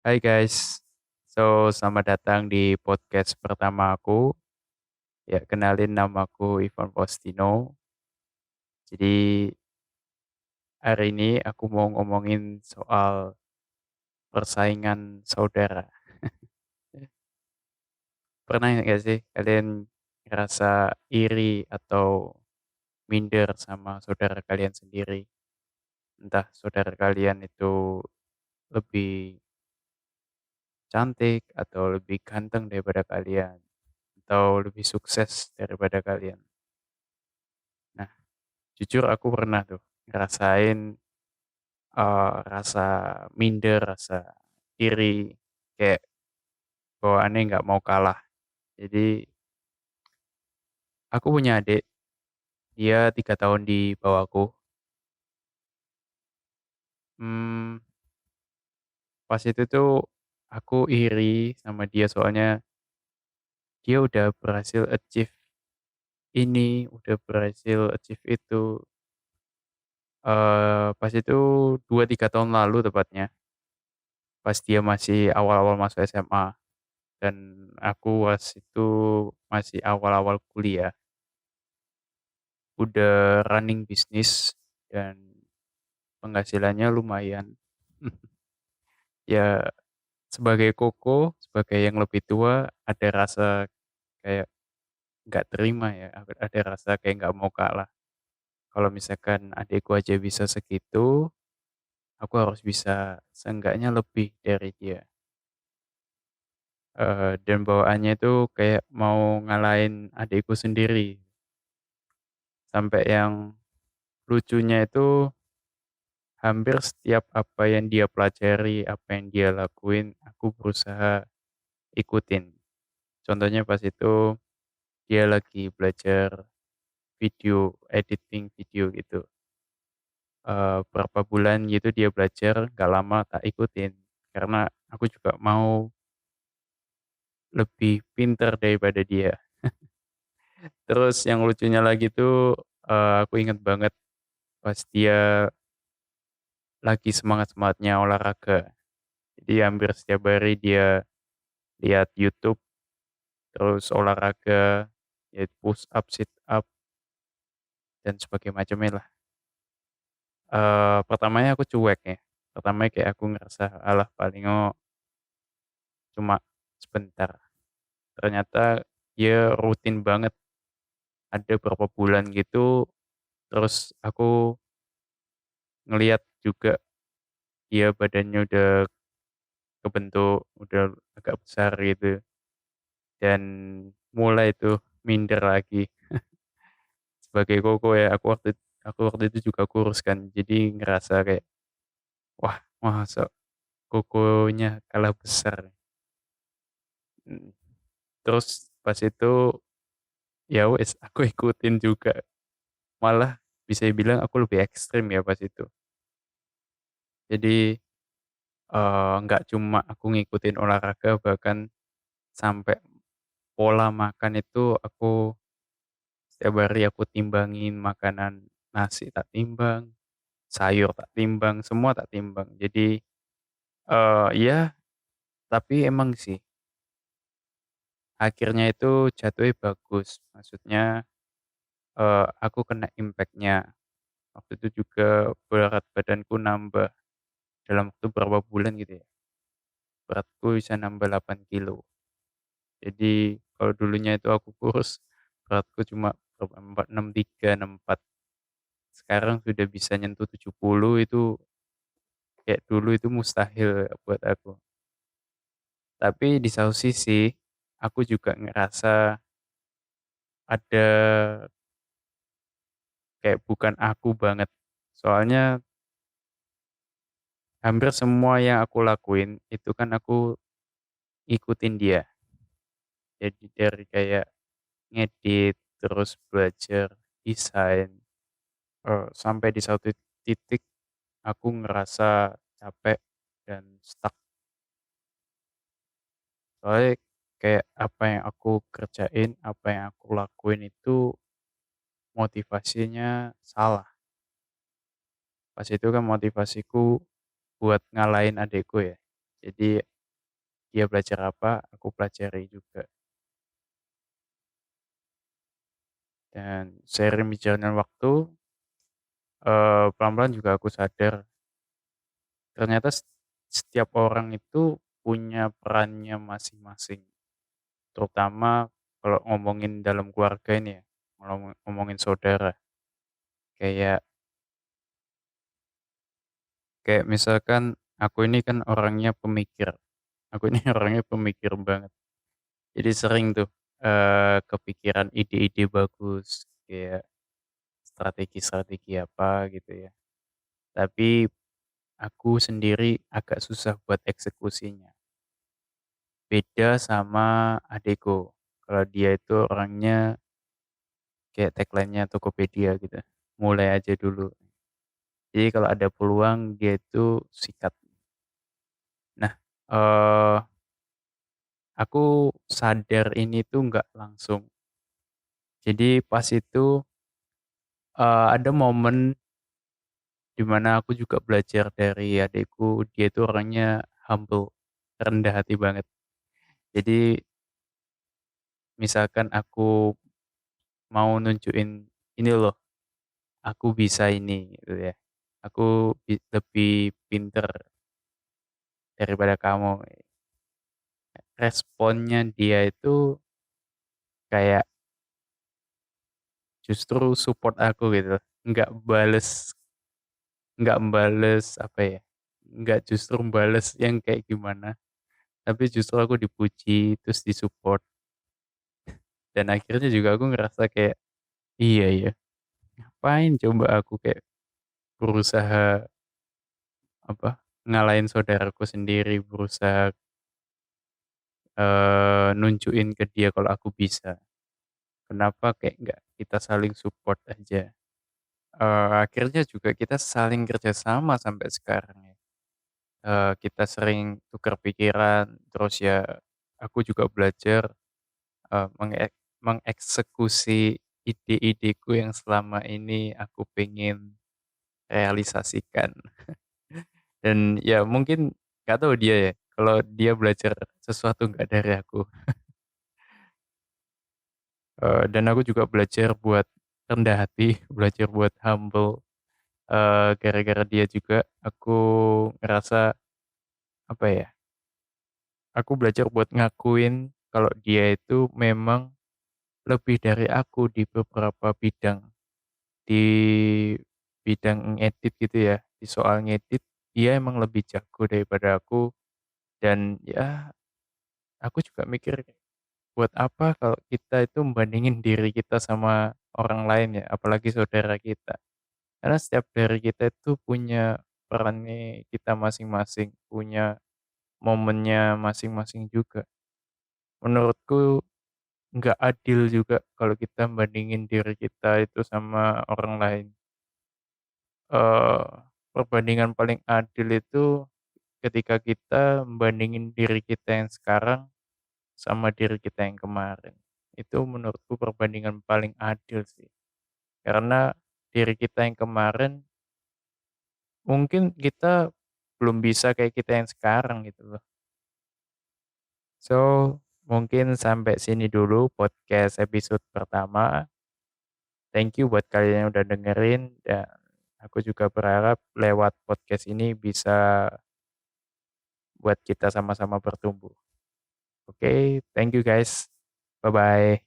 Hai guys, selamat datang di podcast pertama aku. Ya, kenalin namaku Ivan Postino. Jadi hari ini aku mau ngomongin soal persaingan saudara. Pernah nggak sih kalian ngerasa iri atau minder sama saudara kalian sendiri? Entah saudara kalian itu lebih cantik atau lebih ganteng daripada kalian, atau lebih sukses daripada kalian. Nah, jujur aku pernah tuh ngerasain, rasa minder, rasa iri, kayak bawaannya nggak mau kalah. Jadi aku punya adik, dia 3 tahun di bawahku. Mmm, Pas itu tuh aku iri sama dia soalnya dia udah berhasil achieve ini, udah berhasil achieve itu. Pas itu 2 3 tahun lalu tepatnya, pas dia masih awal-awal masuk SMA dan aku pas itu masih awal-awal kuliah. Udah running bisnis dan penghasilannya lumayan. Ya, sebagai koko, sebagai yang lebih tua, ada rasa kayak nggak terima ya, ada rasa kayak nggak mau kalah. Kalau misalkan adikku aja bisa segitu, aku harus bisa seenggaknya lebih dari dia. Dan bawaannya itu kayak mau ngalahin adikku sendiri. Sampai yang lucunya itu hampir setiap apa yang dia pelajari, apa yang dia lakuin, aku berusaha ikutin. Contohnya pas itu dia lagi belajar video, editing video gitu. Berapa bulan gitu dia belajar, nggak lama tak ikutin. Karena aku juga mau lebih pinter daripada dia. Terus yang lucunya lagi tuh, aku inget banget pas dia lagi semangat-semangatnya olahraga. Jadi hampir setiap hari dia lihat YouTube, terus olahraga, ya push up, sit up, dan sebagainya macamnya lah. Pertamanya aku cuek ya, pertamanya kayak aku ngerasa, "Alah paling cuma sebentar." Ternyata dia rutin banget, ada berapa bulan gitu, terus aku ngelihat juga dia badannya udah kebentuk, udah agak besar gitu, dan mulai tuh minder lagi. Sebagai koko ya, aku waktu itu juga kurus kan, jadi ngerasa kayak, "Wah, masa kokonya kalah besar?" Mhm. Terus pas itu, ya wes aku ikutin juga, malah bisa dibilang aku lebih ekstrim ya pas itu. Jadi, nggak cuma aku ngikutin olahraga, bahkan sampai pola makan itu aku setiap hari aku timbangin makanan, nasi tak timbang, sayur tak timbang, semua tak timbang. Jadi, iya, tapi emang sih akhirnya itu jatuhnya bagus, maksudnya, aku kena impact-nya. Waktu itu juga berat badanku nambah dalam waktu berapa bulan gitu ya, beratku bisa nambah 8 kilo. Jadi kalau dulunya itu aku kurus, beratku cuma berapa, 63, 64. Sekarang sudah bisa nyentuh 70, itu kayak dulu itu mustahil buat aku. Tapi di satu sisi, aku juga ngerasa ada kayak bukan aku banget. Soalnya hampir semua yang aku lakuin itu kan aku ikutin dia. Jadi dari kayak ngedit, terus belajar desain, sampai di satu titik aku ngerasa capek dan stuck. Soalnya kayak apa yang aku kerjain, apa yang aku lakuin itu motivasinya salah. Pas itu kan motivasiku buat ngalahin adekku ya. Jadi dia belajar apa, aku pelajari juga. Dan seiring berjalannya waktu, pelan-pelan juga aku sadar ternyata setiap orang itu punya perannya masing-masing. Terutama kalau ngomongin dalam keluarga ini ya, ngomongin saudara. Kayak kayak misalkan aku ini kan orangnya pemikir. Aku ini orangnya pemikir banget. Jadi sering tuh kepikiran ide-ide bagus kayak strategi-strategi apa gitu ya. Tapi aku sendiri agak susah buat eksekusinya. Beda sama adekku. Kalau dia itu orangnya kayak tagline-nya Tokopedia gitu. Mulai aja dulu. Jadi kalau ada peluang dia itu sikat. Nah, eh aku sadar ini tuh nggak langsung. Jadi pas itu ada momen di mana aku juga belajar dari adekku. Dia itu orangnya humble, rendah hati banget. Jadi misalkan aku mau nunjukin ini loh, aku bisa ini gitu ya. Aku lebih pinter daripada kamu. Responnya dia itu kayak justru support aku gitu. Nggak bales, nggak bales apa ya. Nggak justru bales yang kayak gimana. Tapi justru aku dipuji, terus disupport. Dan akhirnya juga aku ngerasa kayak, iya ya, ngapain coba aku kayak berusaha apa ngalahin saudaraku sendiri, berusaha nunjukin ke dia kalau aku bisa. Kenapa kayak nggak kita saling support aja. Akhirnya juga kita saling kerjasama sampai sekarang ya. Kita sering tukar pikiran, terus ya aku juga belajar mengeksekusi ide-ideku yang selama ini aku pengen realisasikan. Dan ya mungkin nggak tahu dia ya, kalau dia belajar sesuatu nggak dari aku. Dan aku juga belajar buat rendah hati, belajar buat humble. Gara-gara dia juga aku ngerasa apa ya, aku belajar buat ngakuin kalau dia itu memang lebih dari aku di beberapa bidang. Di bidang ngedit gitu ya, di soal ngedit dia emang lebih jago daripada aku dan ya aku juga mikir buat apa kalau kita itu membandingin diri kita sama orang lain ya, apalagi saudara kita. Karena setiap dari kita itu punya perannya kita masing-masing, punya momennya masing-masing juga. Menurutku nggak adil juga kalau kita bandingin diri kita itu sama orang lain. Eee, Perbandingan paling adil itu ketika kita membandingin diri kita yang sekarang sama diri kita yang kemarin. Itu menurutku perbandingan paling adil sih. Karena diri kita yang kemarin mungkin kita belum bisa kayak kita yang sekarang gitu loh. So, mungkin sampai sini dulu podcast episode pertama. Thank you buat kalian yang udah dengerin dan aku juga berharap lewat podcast ini bisa buat kita sama-sama bertumbuh. Oke, thank you guys. Bye-bye.